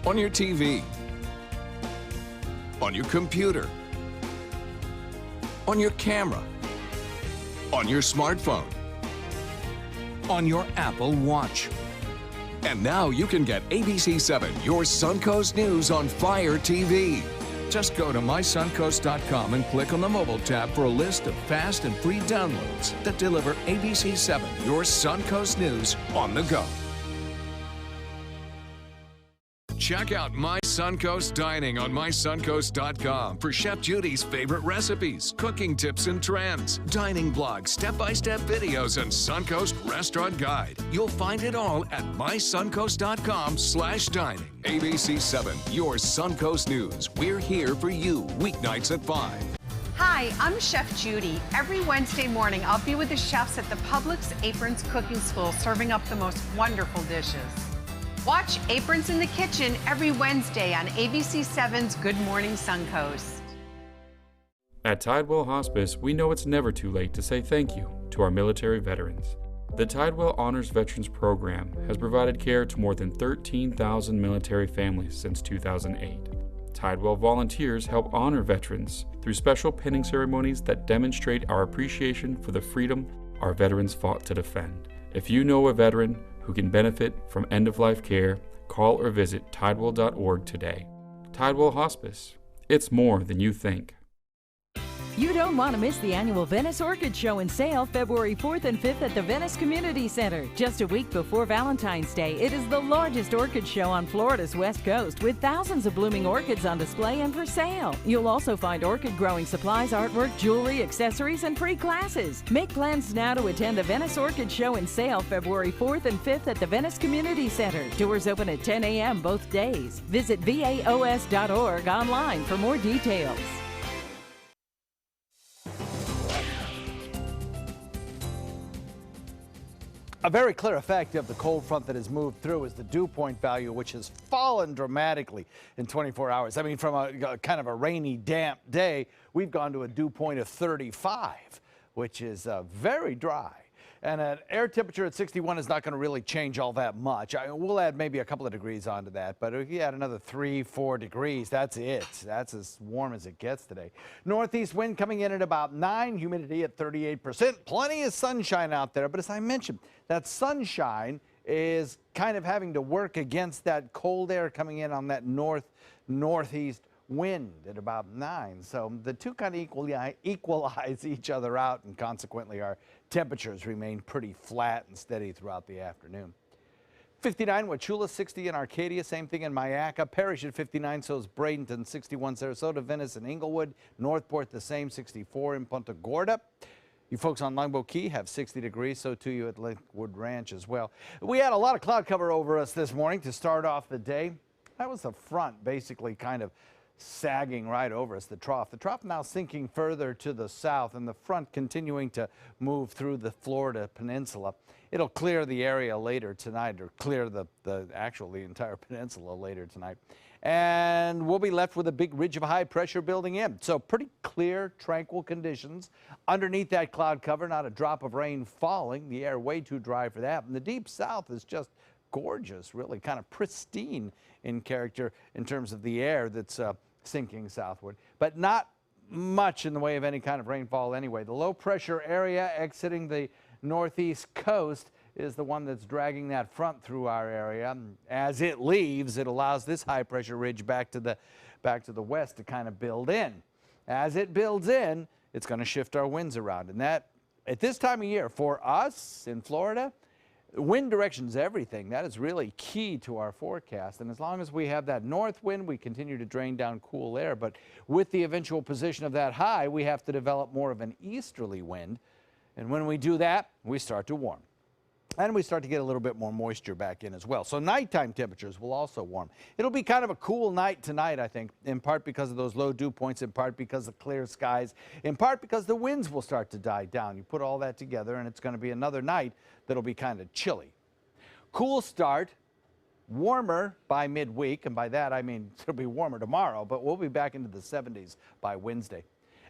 [SPEAKER 1] On your TV, on your computer, on your camera, on your smartphone, on your Apple Watch. And now you can get ABC7, your Suncoast News on Fire TV. Just go to mysuncoast.com and click on the mobile tab for a list of fast and free downloads that deliver ABC7, your Suncoast News on the go. Check out My Suncoast Dining on mysuncoast.com for Chef Judy's favorite recipes, cooking tips and trends, dining blogs, step-by-step videos, and Suncoast Restaurant Guide. You'll find it all at mysuncoast.com/dining. ABC7, your Suncoast News. We're here for you weeknights at 5.
[SPEAKER 11] Hi, I'm Chef Judy. Every Wednesday morning, I'll be with the chefs at the Publix Aprons Cooking School serving up the most wonderful dishes. Watch Aprons in the Kitchen every Wednesday on ABC7's Good Morning Suncoast.
[SPEAKER 4] At Tidewell Hospice, we know it's never too late to say thank you to our military veterans. The Tidewell Honors Veterans Program has provided care to more than 13,000 military families since 2008. Tidewell volunteers help honor veterans through special pinning ceremonies that demonstrate our appreciation for the freedom our veterans fought to defend. If you know a veteran who can benefit from end-of-life care, call or visit tidewell.org today. Tidewell Hospice. It's more than you think.
[SPEAKER 6] You don't want to miss the annual Venice Orchid Show and Sale February 4th and 5th at the Venice Community Center. Just a week before Valentine's Day, it is the largest orchid show on Florida's West Coast with thousands of blooming orchids on display and for sale. You'll also find orchid growing supplies, artwork, jewelry, accessories, and free classes. Make plans now to attend the Venice Orchid Show and Sale February 4th and 5th at the Venice Community Center. Doors open at 10 a.m. both days. Visit vaos.org online for more details.
[SPEAKER 9] A very clear effect of the cold front that has moved through is the dew point value, which has fallen dramatically in 24 hours. I mean, from a kind of a rainy, damp day, we've gone to a dew point of 35, which is very dry. And an air temperature at 61 is not going to really change all that much. We'll add maybe a couple of degrees onto that, but if you add another 3-4 degrees, that's it. That's as warm as it gets today. Northeast wind coming in at about 9, humidity at 38%. Plenty of sunshine out there, but as I mentioned, that sunshine is kind of having to work against that cold air coming in on that northeast wind at about 9. So the two kind of equalize each other out, and consequently our temperatures remain pretty flat and steady throughout the afternoon. 59 Wauchula, 60 in Arcadia, same thing in Myakka. Parrish at 59, so is Bradenton, 61 Sarasota, Venice, and Inglewood. Northport the same, 64 in Punta Gorda. You folks on Longboat Key have 60 degrees, so too you at Lakewood Ranch as well. We had a lot of cloud cover over us this morning to start off the day. That was the front basically kind of sagging right over us, the trough. The trough now sinking further to the south, and the front continuing to move through the Florida peninsula. It'll clear the area later tonight, or clear the entire peninsula later tonight. And we'll be left with a big ridge of high pressure building in. So pretty clear, tranquil conditions. Underneath that cloud cover, not a drop of rain falling. The air way too dry for that. And the deep south is just gorgeous, really kind of pristine in character in terms of the air that's sinking southward, but not much in the way of any kind of rainfall anyway. The low pressure area exiting the northeast coast is the one that's dragging that front through our area. As it leaves, it allows this high pressure ridge back to the west to kind of build in. As it builds in, it's going to shift our winds around, and that at this time of year for us in Florida, wind direction is everything. That is really key to our forecast. And as long as we have that north wind, we continue to drain down cool air. But with the eventual position of that high, we have to develop more of an easterly wind. And when we do that, we start to warm. And we start to get a little bit more moisture back in as well. So nighttime temperatures will also warm. It'll be kind of a cool night tonight, I think, in part because of those low dew points, in part because of clear skies, in part because the winds will start to die down. You put all that together, and it's going to be another night that'll be kind of chilly. Cool start, warmer by midweek, and by that I mean it'll be warmer tomorrow, but we'll be back into the 70s by Wednesday.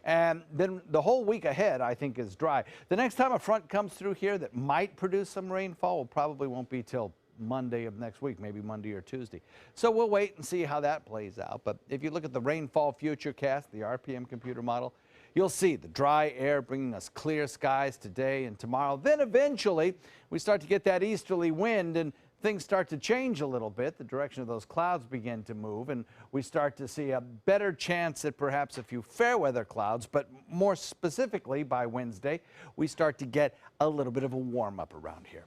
[SPEAKER 9] And then the whole week ahead, I think, is dry. The next time a front comes through here that might produce some rainfall probably won't be till Monday of next week, maybe Monday or Tuesday. So we'll wait and see how that plays out. But if you look at the rainfall futurecast, the RPM computer model, you'll see the dry air bringing us clear skies today and tomorrow. Then eventually we start to get that easterly wind, and things start to change a little bit. The direction of those clouds begin to move, and we start to see a better chance at perhaps a few fair weather clouds, but more specifically by Wednesday, we start to get a little bit of a warm up around here.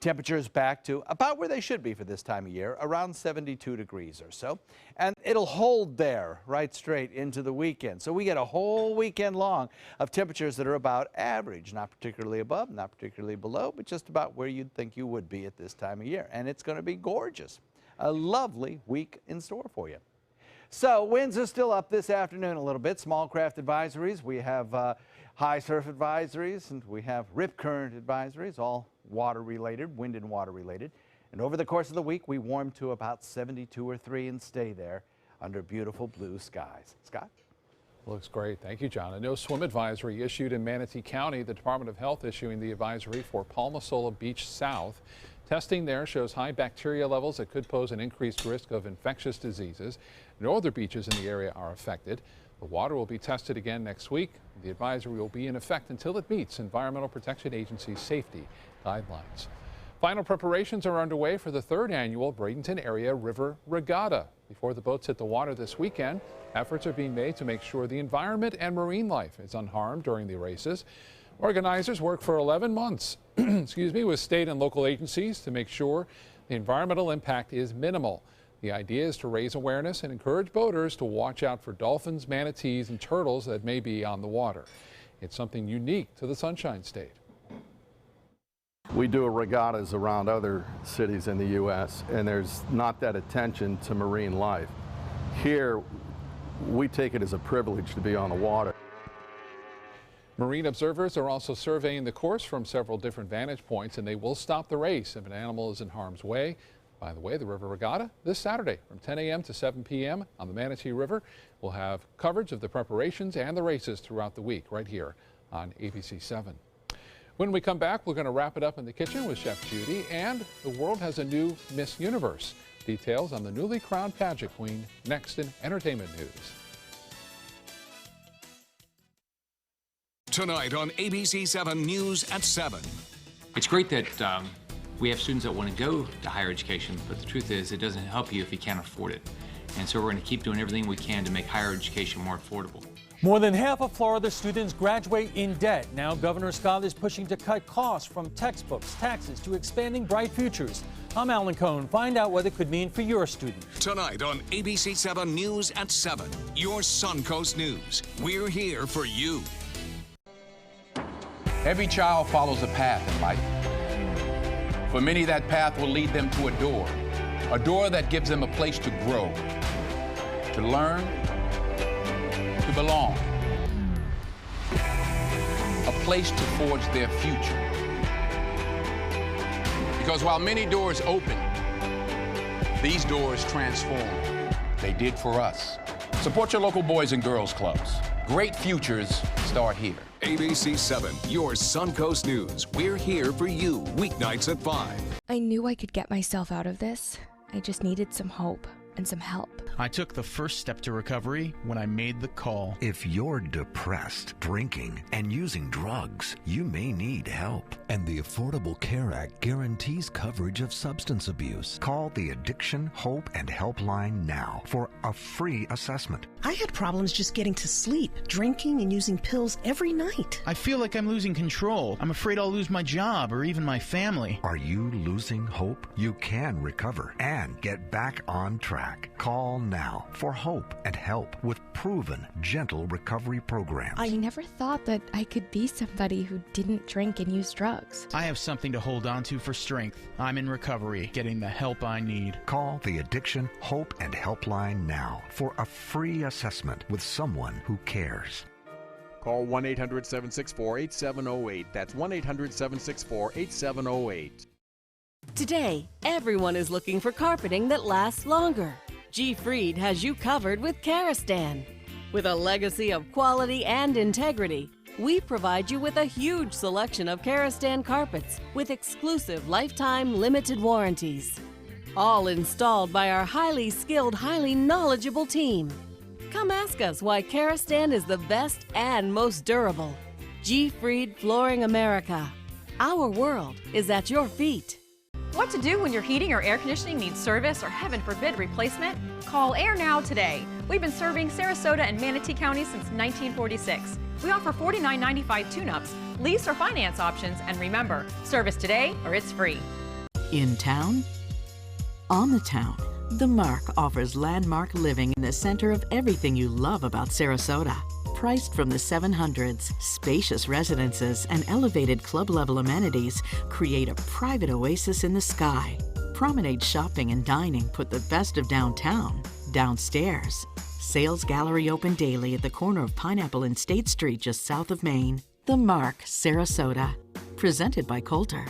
[SPEAKER 9] Temperatures back to about where they should be for this time of year, around 72 degrees or so. And it'll hold there right straight into the weekend. So we get a whole weekend long of temperatures that are about average, not particularly above, not particularly below, but just about where you'd think you would be at this time of year. And it's going to be gorgeous. A lovely week in store for you. So winds are still up this afternoon a little bit. Small craft advisories. We have high surf advisories, and we have rip current advisories, all water related, wind and water related. And over the course of the week, we warm to about 72 or 3 and stay there under beautiful blue skies. Scott?
[SPEAKER 2] Looks great. Thank you, John. A no swim advisory issued in Manatee County. The Department of Health issuing the advisory for Palmasola Beach South. Testing there shows high bacteria levels that could pose an increased risk of infectious diseases. No other beaches in the area are affected. The water will be tested again next week. The advisory will be in effect until it meets Environmental Protection Agency safety guidelines. Final preparations are underway for the 3rd annual Bradenton Area River Regatta. Before the boats hit the water this weekend, efforts are being made to make sure the environment and marine life is unharmed during the races. Organizers work for 11 months with state and local agencies to make sure the environmental impact is minimal. The idea is to raise awareness and encourage boaters to watch out for dolphins, manatees, and turtles that may be on the water. It's something unique to the Sunshine State.
[SPEAKER 7] We do regattas around other cities in the U.S., and there's not that attention to marine life. Here, we take it as a privilege to be on the water.
[SPEAKER 2] Marine observers are also surveying the course from several different vantage points, and they will stop the race if an animal is in harm's way. By the way, the River Regatta this Saturday from 10 a.m. to 7 p.m. on the Manatee River. We'll have coverage of the preparations and the races throughout the week right here on ABC 7. When we come back, we're going to wrap it up in the kitchen with Chef Judy, and the world has a new Miss Universe. Details on the newly crowned pageant queen next in entertainment news.
[SPEAKER 1] Tonight on ABC 7 News at 7.
[SPEAKER 8] It's great that we have students that want to go to higher education, but the truth is it doesn't help you if you can't afford it. And so we're going to keep doing everything we can to make higher education more affordable.
[SPEAKER 10] More than half of Florida students graduate in debt. Now Governor Scott is pushing to cut costs from textbooks, taxes, to expanding Bright Futures. I'm Alan Cohn. Find out what it could mean for your student.
[SPEAKER 1] Tonight on ABC 7 News at 7, your Suncoast News. We're here for you.
[SPEAKER 12] Every child follows a path in life. For many, that path will lead them to a door that gives them a place to grow, to learn, to belong, a place to forge their future. Because while many doors open, these doors transform. They did for us. Support your local Boys and Girls Clubs. Great futures start here.
[SPEAKER 1] ABC 7, your Suncoast News. We're here for you, weeknights at 5.
[SPEAKER 21] I knew I could get myself out of this. I just needed some hope and some help.
[SPEAKER 22] I took the first step to recovery when I made the call.
[SPEAKER 23] If you're depressed, drinking, and using drugs, you may need help. And the Affordable Care Act guarantees coverage of substance abuse. Call the Addiction, Hope, and Helpline now for a free assessment.
[SPEAKER 24] I had problems just getting to sleep, drinking and using pills every night.
[SPEAKER 22] I feel like I'm losing control. I'm afraid I'll lose my job or even my family.
[SPEAKER 23] Are you losing hope? You can recover and get back on track. Call now for hope and help with proven, gentle recovery programs.
[SPEAKER 21] I never thought that I could be somebody who didn't drink and use drugs.
[SPEAKER 22] I have something to hold on to for strength. I'm in recovery, getting the help I need.
[SPEAKER 23] Call the Addiction, Hope, and Helpline now for a free assessment with someone who cares.
[SPEAKER 25] Call 1-800-764-8708. That's 1-800-764-8708.
[SPEAKER 6] Today, everyone is looking for carpeting that lasts longer. G. Fried has you covered with Karastan. With a legacy of quality and integrity, we provide you with a huge selection of Karastan carpets with exclusive lifetime limited warranties. All installed by our highly skilled, highly knowledgeable team. Come ask us why Karastan is the best and most durable. G. Fried Flooring America. Our world is at your feet.
[SPEAKER 26] What to do when your heating or air conditioning needs service or, heaven forbid, replacement? Call Air Now today. We've been serving Sarasota and Manatee County since 1946. We offer $49.95 tune-ups, lease or finance options, and remember, service today or it's free.
[SPEAKER 27] In town? On the town, The Mark offers landmark living in the center of everything you love about Sarasota. Priced from the 700s, spacious residences and elevated club-level amenities create a private oasis in the sky. Promenade shopping and dining put the best of downtown downstairs. Sales gallery open daily at the corner of Pineapple and State Street just south of Maine. The Mark, Sarasota. Presented by Coulter.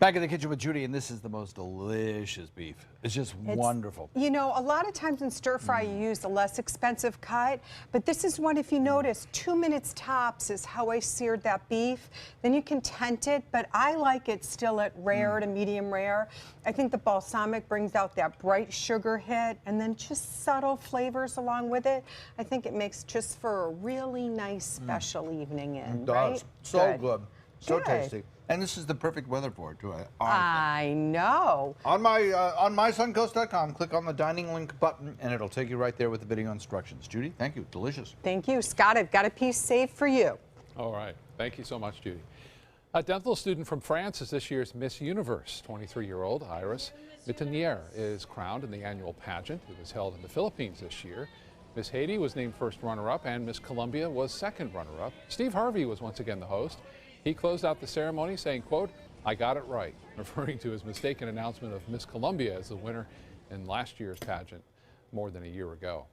[SPEAKER 9] Back in the kitchen with Judy, and this is the most delicious beef. It's just wonderful.
[SPEAKER 11] You know, a lot of times in stir fry you use the less expensive cut, but this is one, if you notice, 2 minutes tops is how I seared that beef. Then you can tent it, but I like it still at rare to medium rare. I think the balsamic brings out that bright sugar hit and then just subtle flavors along with it. I think it makes just for a really nice special evening in,
[SPEAKER 9] It does.
[SPEAKER 11] right?
[SPEAKER 9] So good. So
[SPEAKER 11] Good.
[SPEAKER 9] tasty. And this is the perfect weather for it, too.
[SPEAKER 11] I know.
[SPEAKER 9] On mysuncoast.com, click on the dining link button, and it'll take you right there with the video instructions. Judy, thank you. Delicious.
[SPEAKER 11] Thank you. Scott, I've got a piece saved for you.
[SPEAKER 2] All right. Thank you so much, Judy. A dental student from France is this year's Miss Universe. 23-year-old Iris Mitenier is crowned in the annual pageant. It was held in the Philippines this year. Miss Haiti was named first runner-up, and Miss Colombia was second runner-up. Steve Harvey was once again the host. He closed out the ceremony saying, quote, "I got it right," referring to his mistaken announcement of Miss Colombia as the winner in last year's pageant more than a year ago.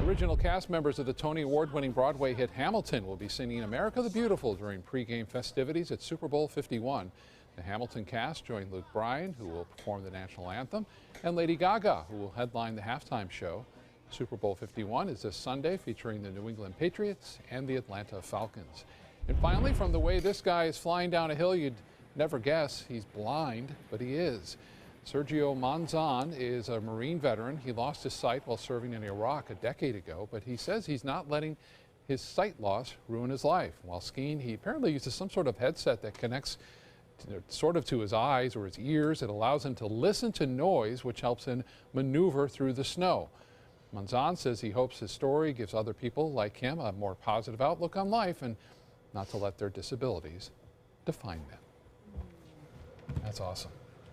[SPEAKER 2] Original cast members of the Tony Award-winning Broadway hit Hamilton will be singing America the Beautiful during pregame festivities at Super Bowl 51. The Hamilton cast joined Luke Bryan, who will perform the national anthem, and Lady Gaga, who will headline the halftime show. Super Bowl 51 is this Sunday, featuring the New England Patriots and the Atlanta Falcons. And finally, from the way this guy is flying down a hill, you'd never guess he's blind, but he is. Sergio Monzon is a Marine veteran. He lost his sight while serving in Iraq a decade ago, but he says he's not letting his sight loss ruin his life. While skiing, he apparently uses some sort of headset that connects sort of to his eyes or his ears. It allows him to listen to noise, which helps him maneuver through the snow. Monzon says he hopes his story gives other people like him a more positive outlook on life and not to let their disabilities define them. That's awesome.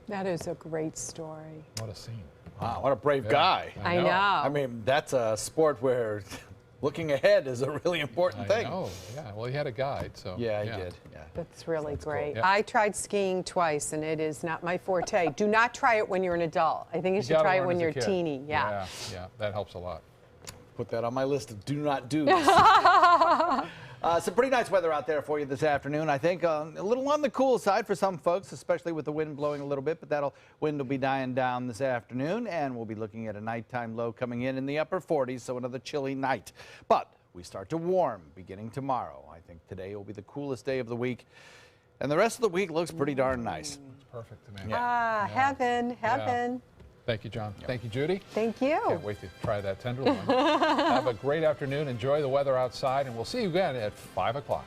[SPEAKER 11] That is a great story.
[SPEAKER 2] What a scene.
[SPEAKER 9] Wow, what a brave guy.
[SPEAKER 11] I know.
[SPEAKER 9] I mean, that's a sport where looking ahead is a really important thing.
[SPEAKER 2] Oh, yeah. Well, he had a guide, so.
[SPEAKER 9] Yeah, he did. Yeah.
[SPEAKER 11] That's really great.
[SPEAKER 2] Cool. Yeah.
[SPEAKER 11] I tried skiing twice, and it is not my forte. Do not try it when you're an adult. I think you should try it when you're teeny. Yeah.
[SPEAKER 2] Yeah, that helps a lot.
[SPEAKER 9] Put that on my list of do not do's. Some pretty nice weather out there for you this afternoon. I think a little on the cool side for some folks, especially with the wind blowing a little bit, but that wind will be dying down this afternoon, and we'll be looking at a nighttime low coming in the upper 40s, so another chilly night. But we start to warm beginning tomorrow. I think today will be the coolest day of the week, and the rest of the week looks pretty darn nice.
[SPEAKER 2] It's perfect to me.
[SPEAKER 11] Ah, heaven, heaven.
[SPEAKER 2] Yeah. Thank you, John. Thank you, Judy.
[SPEAKER 11] Thank you.
[SPEAKER 2] Can't wait to try that tenderloin. Have a great afternoon. Enjoy the weather outside, and we'll see you again at 5 o'clock.